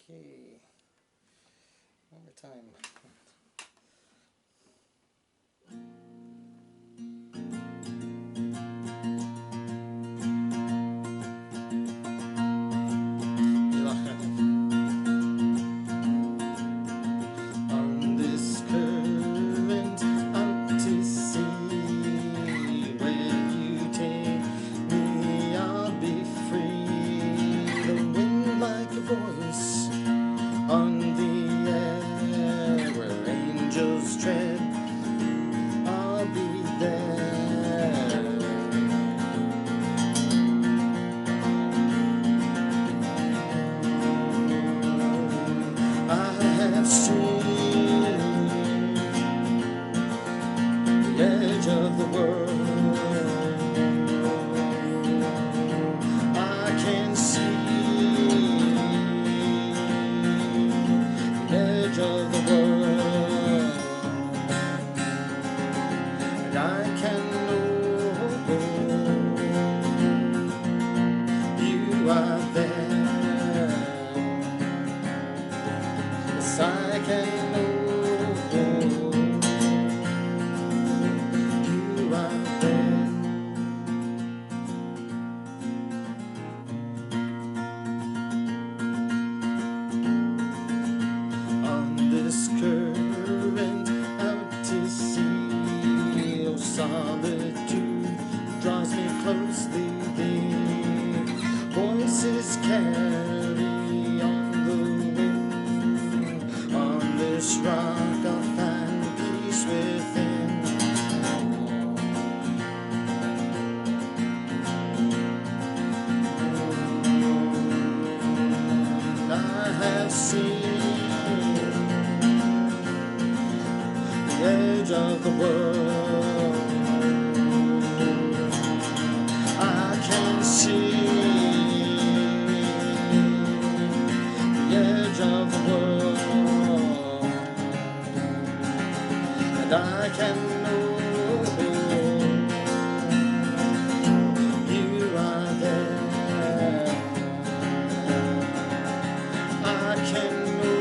Okay. One more time. On this current out to sea, where you take me, I'll be free. The wind like a voice on the air, where angels tread, I'll be there. I have seen the edge of the world. I can see the edge of the world, and I can know you are there. Yes, I can know you are there. On this current out to sea, oh, solitude draws me closely there. Voices carry on the wind. On this rock I'll find peace within. I have seen the edge of the world. I can see the edge of the world, and I can know you are there. I can know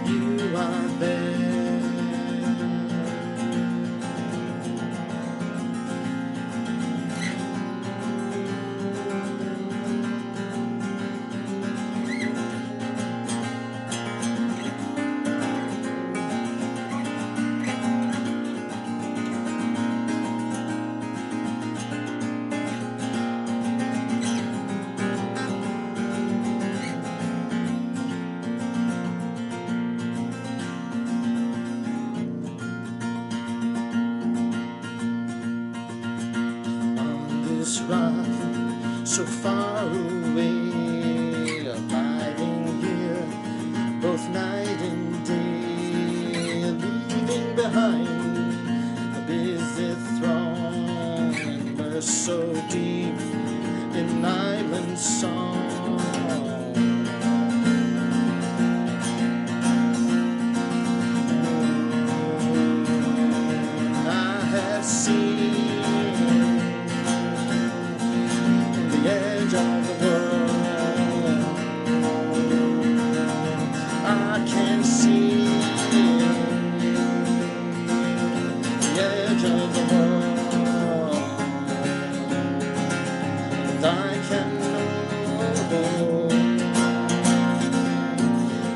you are there. On this rock, so far away, abiding here, both night and day, leaving behind a busy throng, immersed so deep in island song. I have seen the edge of the world. I can see the edge of the world, and I can know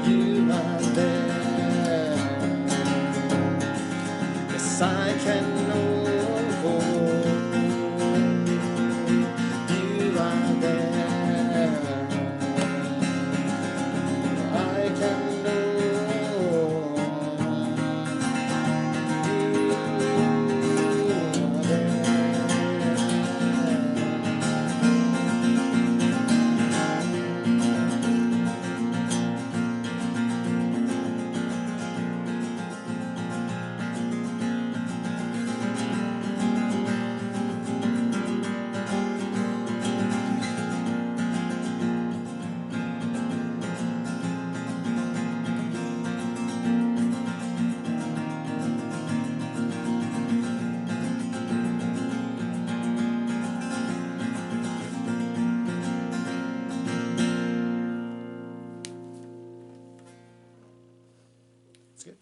you are there. Yes, I can know you are there. I can know you are there. good.